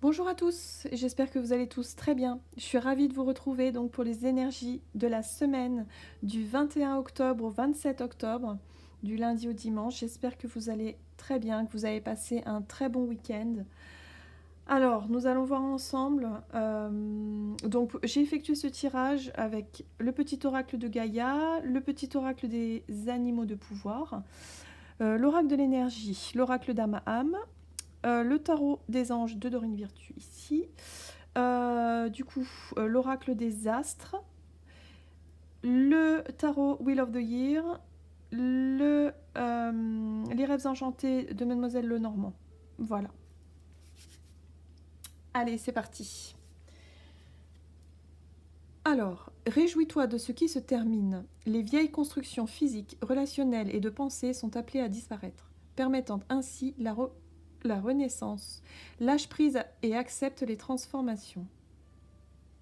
Bonjour à tous, j'espère que vous allez tous très bien. Je suis ravie de vous retrouver donc pour les énergies de la semaine du 21 octobre au 27 octobre, du lundi au dimanche. J'espère que vous allez très bien, que vous avez passé un très bon week-end. Alors, nous allons voir ensemble. Donc, j'ai effectué ce tirage avec le petit oracle de Gaïa, le petit oracle des animaux de pouvoir, l'oracle de l'énergie, l'oracle d'Amaham, le tarot des anges de Dorine Virtue ici. L'oracle des astres, le tarot Wheel of the Year, les rêves enchantés de Mademoiselle Lenormand. Voilà. Allez, c'est parti. Alors, réjouis-toi de ce qui se termine. Les vieilles constructions physiques, relationnelles et de pensée sont appelées à disparaître, permettant ainsi la renaissance. Lâche prise et accepte les transformations.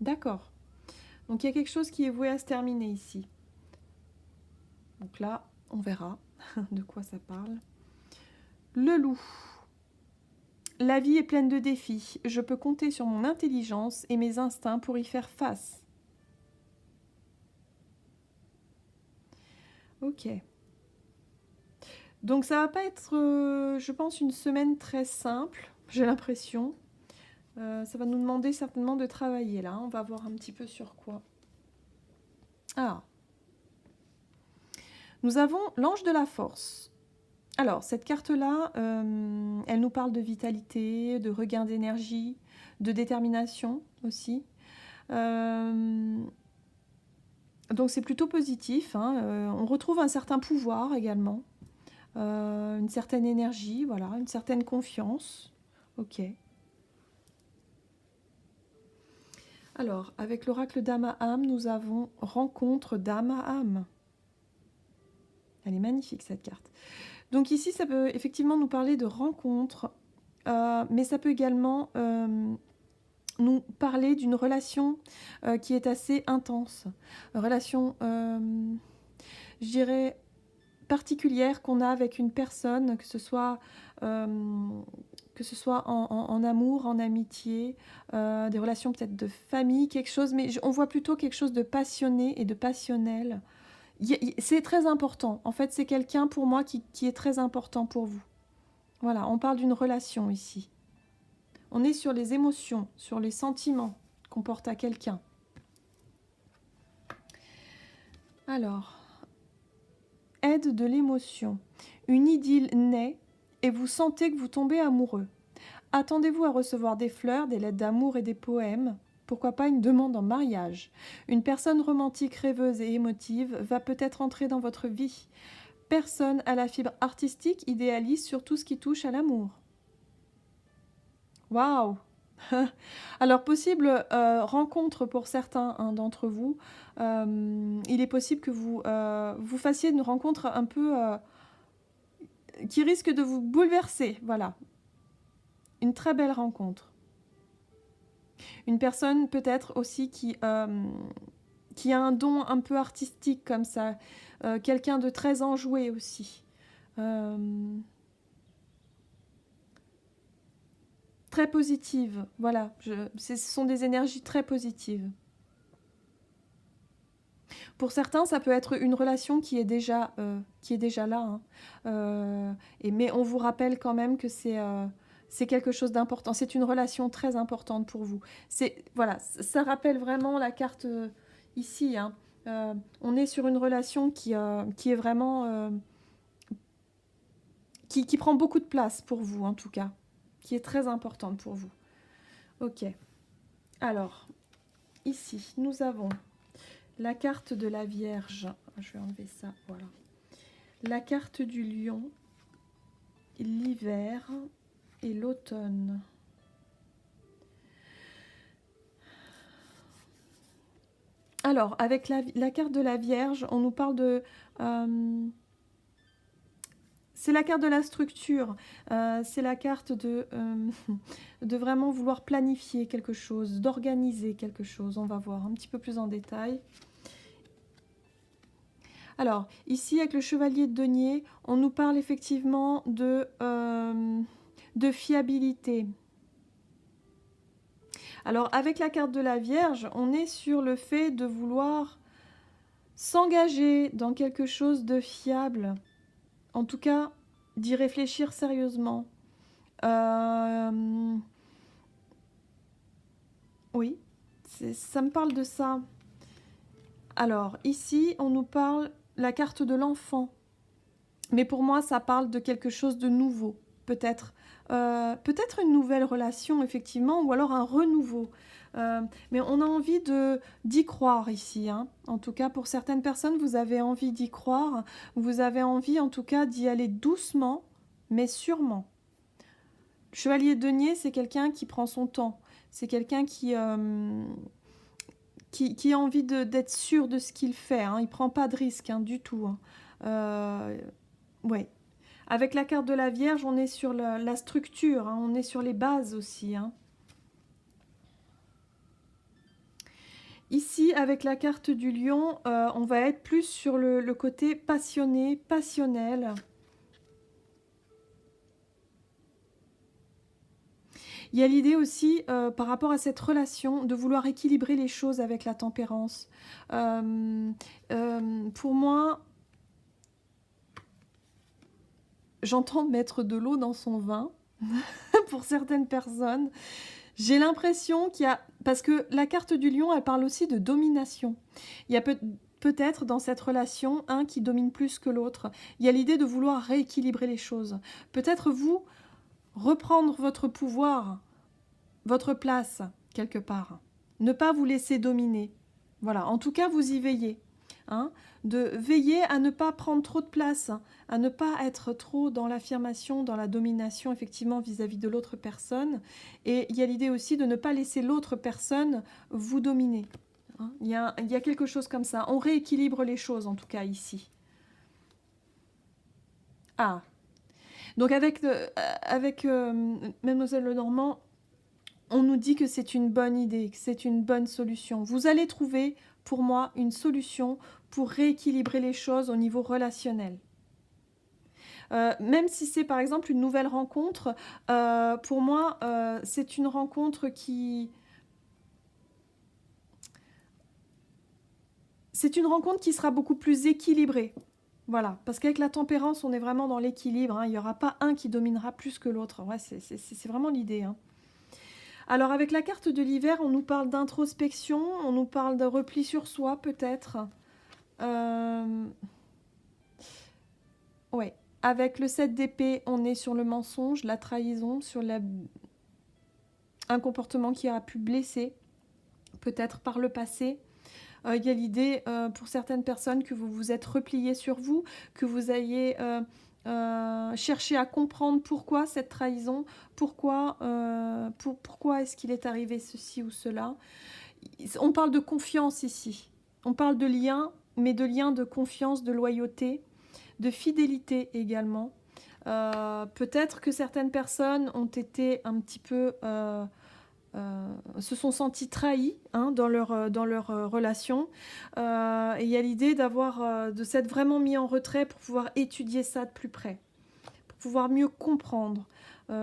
D'accord. Donc il y a quelque chose qui est voué à se terminer ici. Donc là, on verra de quoi ça parle. Le loup. La vie est pleine de défis. Je peux compter sur mon intelligence et mes instincts pour y faire face. Ok. Donc ça va pas être, je pense, une semaine très simple, j'ai l'impression. Ça va nous demander certainement de travailler là. On va voir un petit peu sur quoi. Ah. Nous avons l'ange de la force. Alors, cette carte-là, elle nous parle de vitalité, de regain d'énergie, de détermination aussi. Donc c'est plutôt positif, hein. On retrouve un certain pouvoir également, une certaine énergie, voilà, une certaine confiance. Ok. Alors, avec l'oracle d'âme à âme, nous avons rencontre d'âme à âme. Elle est magnifique cette carte. Donc ici, ça peut effectivement nous parler de rencontre, mais ça peut également nous parler d'une relation qui est assez intense. Une relation, je dirais, particulière qu'on a avec une personne, que ce soit en amour, en amitié, des relations peut-être de famille, quelque chose, mais on voit plutôt quelque chose de passionné et de passionnel. C'est très important. En fait, c'est quelqu'un pour moi qui est très important pour vous. Voilà, on parle d'une relation ici. On est sur les émotions, sur les sentiments qu'on porte à quelqu'un. Alors, aide de l'émotion. Une idylle naît et vous sentez que vous tombez amoureux. Attendez-vous à recevoir des fleurs, des lettres d'amour et des poèmes. Pourquoi pas une demande en mariage. Une personne romantique, rêveuse et émotive va peut-être entrer dans votre vie. Personne à la fibre artistique idéalise sur tout ce qui touche à l'amour. Waouh! Alors, possible rencontre pour certains d'entre vous. Il est possible que vous fassiez une rencontre un peu qui risque de vous bouleverser. Voilà, une très belle rencontre. Une personne peut-être aussi qui a un don un peu artistique comme ça. Quelqu'un de très enjoué aussi. Très positive, voilà. Ce sont des énergies très positives. Pour certains, ça peut être une relation qui est déjà là. Hein. Mais on vous rappelle quand même que c'est quelque chose d'important. C'est une relation très importante pour vous. Voilà, ça rappelle vraiment la carte ici. Hein. On est sur une relation qui est vraiment... qui prend beaucoup de place pour vous, en tout cas. Qui est très importante pour vous. Ok. Alors, ici, nous avons... la carte de la Vierge, je vais enlever ça, voilà. La carte du lion, l'hiver et l'automne. Alors, avec la carte de la Vierge, on nous parle de... c'est la carte de la structure, c'est la carte de vraiment vouloir planifier quelque chose, d'organiser quelque chose. On va voir un petit peu plus en détail. Alors, ici, avec le chevalier de denier, on nous parle effectivement de fiabilité. Alors, avec la carte de la Vierge, on est sur le fait de vouloir s'engager dans quelque chose de fiable. En tout cas, d'y réfléchir sérieusement. Oui, ça me parle de ça. Alors, ici, on nous parle la carte de l'enfant. Mais pour moi, ça parle de quelque chose de nouveau, peut-être. Peut-être une nouvelle relation, effectivement, ou alors un renouveau. Mais on a envie d'y croire ici, hein. En tout cas, pour certaines personnes, vous avez envie d'y croire. Vous avez envie, en tout cas, d'y aller doucement, mais sûrement. Le chevalier de denier, c'est quelqu'un qui prend son temps. C'est quelqu'un qui a envie d'être sûr de ce qu'il fait, hein. Il ne prend pas de risque, hein, du tout, hein. Ouais. Avec la carte de la Vierge, on est sur la structure, hein, on est sur les bases aussi, hein. Ici, avec la carte du lion, on va être plus sur le côté passionné, passionnel. Il y a l'idée aussi, par rapport à cette relation, de vouloir équilibrer les choses avec la tempérance. Pour moi, j'entends mettre de l'eau dans son vin, pour certaines personnes. J'ai l'impression qu'il y a... Parce que la carte du lion, elle parle aussi de domination. Il y a peut-être dans cette relation un qui domine plus que l'autre. Il y a l'idée de vouloir rééquilibrer les choses. Peut-être vous, reprendre votre pouvoir, votre place, quelque part. Ne pas vous laisser dominer. Voilà, en tout cas, vous y veillez. Hein, de veiller à ne pas prendre trop de place, à ne pas être trop dans l'affirmation, dans la domination, effectivement, vis-à-vis de l'autre personne. Et il y a l'idée aussi de ne pas laisser l'autre personne vous dominer. Hein, il y a quelque chose comme ça. On rééquilibre les choses, en tout cas, ici. Ah, donc avec Mademoiselle Lenormand, on nous dit que c'est une bonne idée, que c'est une bonne solution. Vous allez trouver, pour moi, une solution pour rééquilibrer les choses au niveau relationnel. Même si c'est par exemple une nouvelle rencontre, pour moi, c'est une rencontre qui... C'est une rencontre qui sera beaucoup plus équilibrée. Voilà, parce qu'avec la tempérance, on est vraiment dans l'équilibre, hein. Il n'y aura pas un qui dominera plus que l'autre. Ouais, c'est vraiment l'idée, hein. Alors avec la carte de l'hiver, on nous parle d'introspection, on nous parle de repli sur soi peut-être. Ouais. Avec le 7 d'épée, on est sur le mensonge, la trahison, sur un comportement qui a pu blesser, peut-être par le passé. Il y a l'idée pour certaines personnes que vous vous êtes replié sur vous, que vous ayez cherché à comprendre pourquoi cette trahison, pourquoi est-ce qu'il est arrivé ceci ou cela. On parle de confiance ici, on parle de lien, mais de lien de confiance, de loyauté, de fidélité également. Peut-être que certaines personnes ont été un petit peu... se sont sentis trahis, hein, dans leur relation. Et il y a l'idée de s'être vraiment mis en retrait pour pouvoir étudier ça de plus près, pour pouvoir mieux comprendre. Il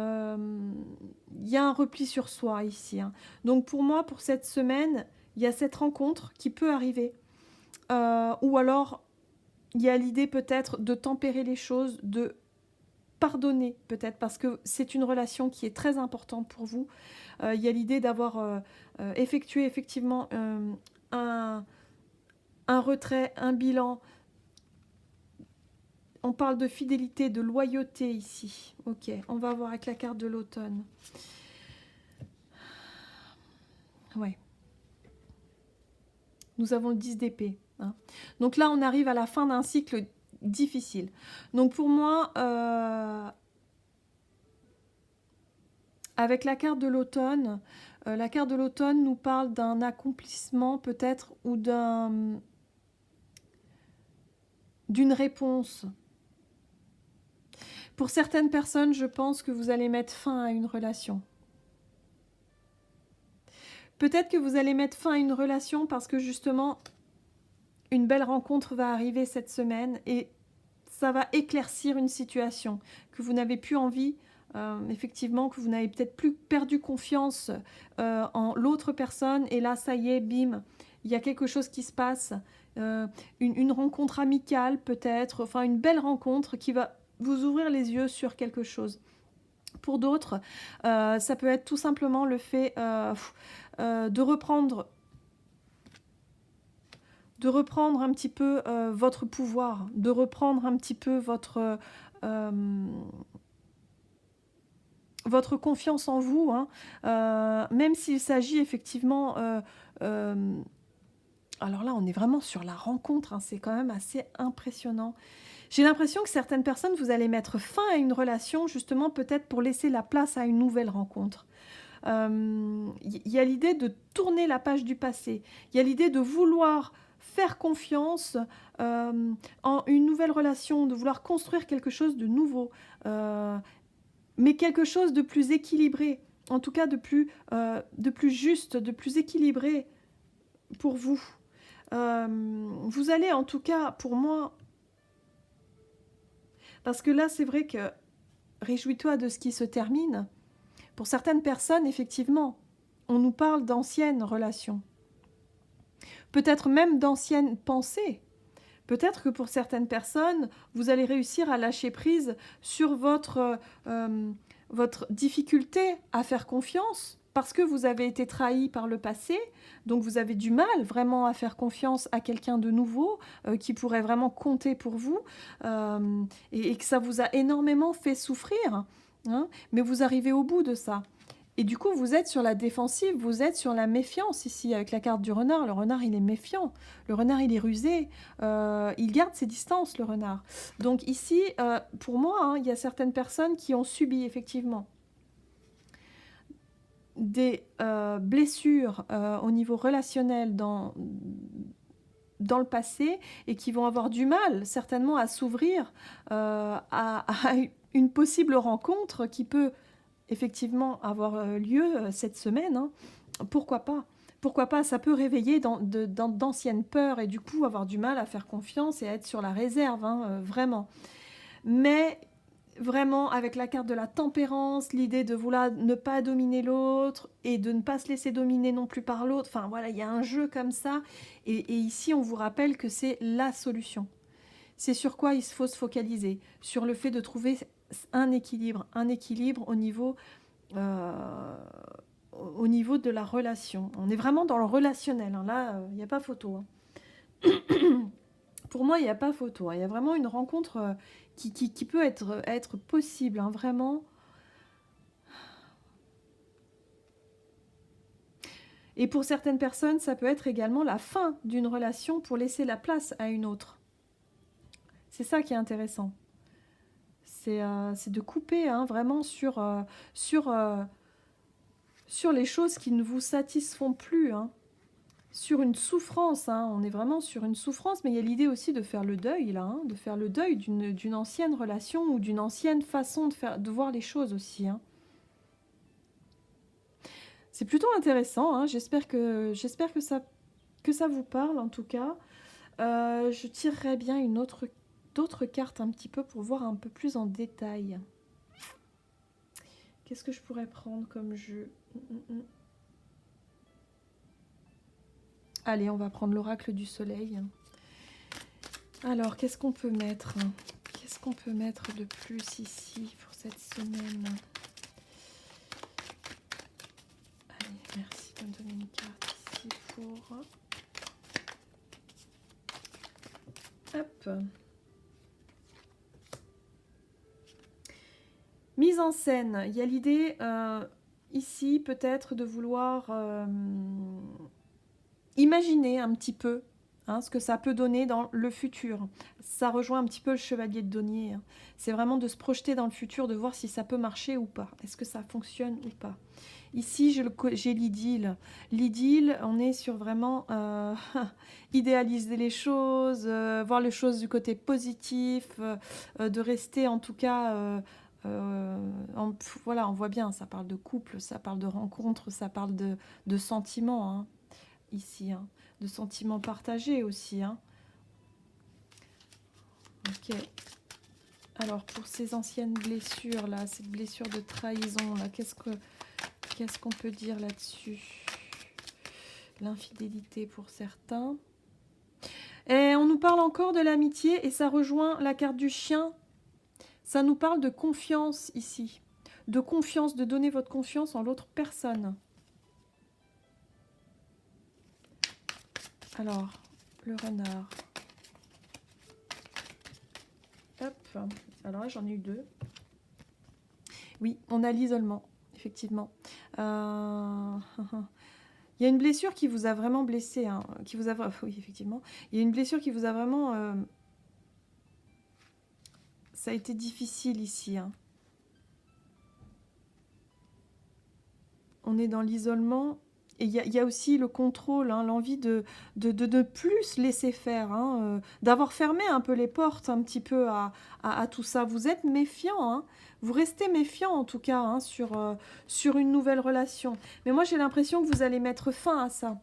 y a un repli sur soi ici, hein. Donc pour moi, pour cette semaine, il y a cette rencontre qui peut arriver. Ou alors, il y a l'idée peut-être de tempérer les choses, de pardonner peut-être, parce que c'est une relation qui est très importante pour vous. Il y a l'idée d'avoir effectué effectivement un retrait, un bilan. On parle de fidélité, de loyauté ici. Ok, on va voir avec la carte de l'automne. Ouais. Nous avons le 10 d'épée, hein. Donc là, on arrive à la fin d'un cycle difficile. Donc pour moi, avec la carte de l'automne nous parle d'un accomplissement peut-être ou d'une réponse. Pour certaines personnes, je pense que vous allez mettre fin à une relation. Peut-être que vous allez mettre fin à une relation parce que justement, une belle rencontre va arriver cette semaine et ça va éclaircir une situation que vous n'avez plus envie effectivement, que vous n'avez peut-être plus perdu confiance en l'autre personne. Et là, ça y est, bim, il y a quelque chose qui se passe. Une rencontre amicale peut-être, enfin une belle rencontre qui va vous ouvrir les yeux sur quelque chose. Pour d'autres, ça peut être tout simplement le fait de reprendre un petit peu votre pouvoir, de reprendre un petit peu votre confiance en vous, hein, même s'il s'agit effectivement... alors là, on est vraiment sur la rencontre, hein, c'est quand même assez impressionnant. J'ai l'impression que certaines personnes, vous allez mettre fin à une relation, justement peut-être pour laisser la place à une nouvelle rencontre. Il y a l'idée de tourner la page du passé. Il y a l'idée de vouloir faire confiance en une nouvelle relation, de vouloir construire quelque chose de nouveau, mais quelque chose de plus équilibré, en tout cas de plus juste, de plus équilibré pour vous. Vous allez en tout cas, pour moi, parce que là c'est vrai que réjouis-toi de ce qui se termine. Pour certaines personnes, effectivement, on nous parle d'anciennes relations. Peut-être même d'anciennes pensées. Peut-être que pour certaines personnes, vous allez réussir à lâcher prise sur votre difficulté à faire confiance parce que vous avez été trahi par le passé, donc vous avez du mal vraiment à faire confiance à quelqu'un de nouveau qui pourrait vraiment compter pour vous et que ça vous a énormément fait souffrir, hein, mais vous arrivez au bout de ça. Et du coup, vous êtes sur la défensive, vous êtes sur la méfiance ici avec la carte du renard. Le renard, il est méfiant. Le renard, il est rusé. Il garde ses distances, le renard. Donc ici, pour moi, hein, il y a certaines personnes qui ont subi effectivement des blessures au niveau relationnel dans le passé et qui vont avoir du mal certainement à s'ouvrir à une possible rencontre qui peut effectivement avoir lieu cette semaine, hein. Pourquoi pas? Pourquoi pas? Ça peut réveiller d'anciennes peurs et du coup avoir du mal à faire confiance et à être sur la réserve, hein, vraiment. Mais vraiment avec la carte de la tempérance, l'idée de vouloir ne pas dominer l'autre et de ne pas se laisser dominer non plus par l'autre. Enfin voilà, il y a un jeu comme ça. Et ici, on vous rappelle que c'est la solution. C'est sur quoi il faut se focaliser? Sur le fait de trouver un équilibre au niveau de la relation. On est vraiment dans le relationnel, hein. Là, il n'y a pas photo, hein. Pour moi, il n'y a pas photo, hein. Il y a vraiment une rencontre qui peut être possible, hein, vraiment. Et pour certaines personnes, ça peut être également la fin d'une relation pour laisser la place à une autre. C'est ça qui est intéressant. C'est de couper, hein, vraiment sur les choses qui ne vous satisfont plus, hein. Sur une souffrance, hein. On est vraiment sur une souffrance, mais il y a l'idée aussi de faire le deuil, là, hein, de faire le deuil d'une ancienne relation ou d'une ancienne façon de voir les choses aussi, hein. C'est plutôt intéressant, hein. J'espère que ça vous parle, en tout cas. Je tirerai bien d'autres cartes un petit peu pour voir un peu plus en détail. Qu'est-ce que je pourrais prendre comme jeu? Allez, on va prendre l'oracle du soleil. Alors, qu'est-ce qu'on peut mettre? Qu'est-ce qu'on peut mettre de plus ici pour cette semaine? Allez, merci de me donner une carte ici pour... Hop. Mise en scène. Il y a l'idée ici peut-être de vouloir... imaginez un petit peu, hein, ce que ça peut donner dans le futur. Ça rejoint un petit peu le chevalier de denier, hein. C'est vraiment de se projeter dans le futur, de voir si ça peut marcher ou pas. Est-ce que ça fonctionne ou pas? Ici, j'ai l'idylle. L'idylle, on est sur vraiment idéaliser les choses, voir les choses du côté positif, de rester en tout cas... voilà, on voit bien, ça parle de couple, ça parle de rencontre, ça parle de sentiments, hein, ici, hein, de sentiments partagés aussi, hein. Ok. Alors, pour ces anciennes blessures, là, cette blessure de trahison, là, qu'est-ce qu'on peut dire là-dessus? L'infidélité pour certains. Et on nous parle encore de l'amitié et ça rejoint la carte du chien. Ça nous parle de confiance ici. De confiance, de donner votre confiance en l'autre personne. Alors, le renard. Hop. Alors là, j'en ai eu 2. Oui, on a l'isolement, effectivement. Il y a une blessure qui vous a vraiment blessé. Hein, qui vous a... Oui, effectivement. Il y a une blessure qui vous a vraiment... Ça a été difficile ici. Hein. On est dans l'isolement. Et il y a aussi le contrôle, hein, l'envie de ne plus laisser faire, hein, d'avoir fermé un peu les portes un petit peu à tout ça. Vous êtes méfiant, hein, vous restez méfiant en tout cas hein, sur une nouvelle relation. Mais moi j'ai l'impression que vous allez mettre fin à ça.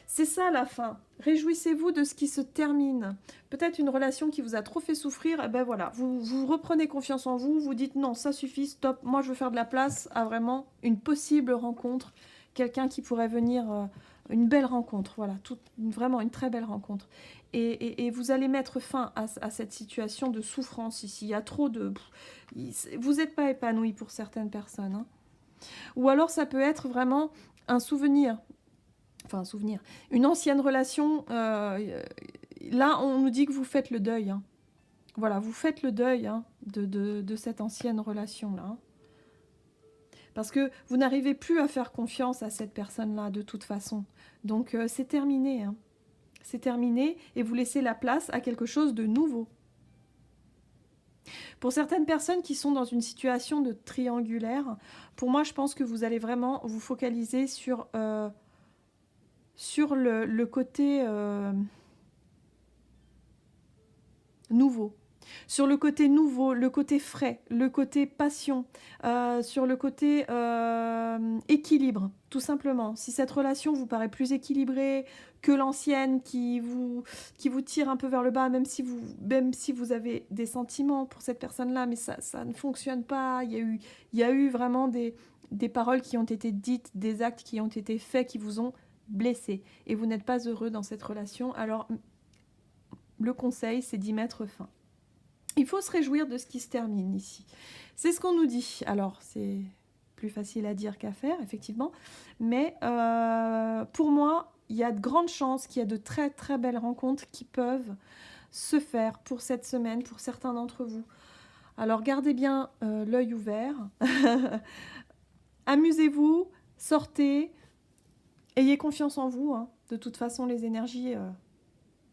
C'est ça la fin. Réjouissez-vous de ce qui se termine. Peut-être une relation qui vous a trop fait souffrir, et ben voilà, vous reprenez confiance en vous, vous dites non, ça suffit, stop, moi je veux faire de la place à vraiment une possible rencontre. Quelqu'un qui pourrait venir, une belle rencontre, voilà, vraiment une très belle rencontre. Et vous allez mettre fin à cette situation de souffrance ici. Il y a trop de... Vous n'êtes pas épanoui pour certaines personnes. Hein. Ou alors ça peut être vraiment un souvenir. Enfin, un souvenir. Une ancienne relation. Là, on nous dit que vous faites le deuil. Hein. Voilà, vous faites le deuil hein, de cette ancienne relation-là. Hein. Parce que vous n'arrivez plus à faire confiance à cette personne-là de toute façon. Donc c'est terminé. Hein. C'est terminé et vous laissez la place à quelque chose de nouveau. Pour certaines personnes qui sont dans une situation de triangulaire, pour moi je pense que vous allez vraiment vous focaliser sur le côté nouveau. Sur le côté nouveau, le côté frais, le côté passion, sur le côté équilibre, tout simplement. Si cette relation vous paraît plus équilibrée que l'ancienne, qui vous tire un peu vers le bas, même si vous avez des sentiments pour cette personne-là, mais ça ne fonctionne pas. Il y a eu vraiment des paroles qui ont été dites, des actes qui ont été faits, qui vous ont blessé. Et vous n'êtes pas heureux dans cette relation. Alors, le conseil, c'est d'y mettre fin. Il faut se réjouir de ce qui se termine ici. C'est ce qu'on nous dit. Alors, c'est plus facile à dire qu'à faire, effectivement. Mais pour moi, il y a de grandes chances qu'il y a de très, très belles rencontres qui peuvent se faire pour cette semaine, pour certains d'entre vous. Alors, gardez bien l'œil ouvert. Amusez-vous, sortez, ayez confiance en vous. Hein. De toute façon, les énergies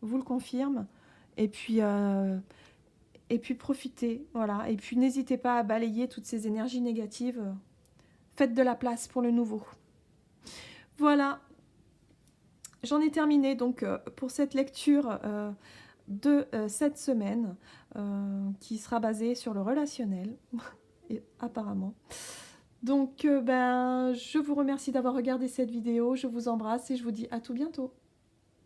vous le confirment. Et puis profitez, voilà. Et puis n'hésitez pas à balayer toutes ces énergies négatives. Faites de la place pour le nouveau. Voilà, j'en ai terminé donc pour cette lecture de cette semaine qui sera basée sur le relationnel, et, apparemment. Donc je vous remercie d'avoir regardé cette vidéo, je vous embrasse et je vous dis à tout bientôt.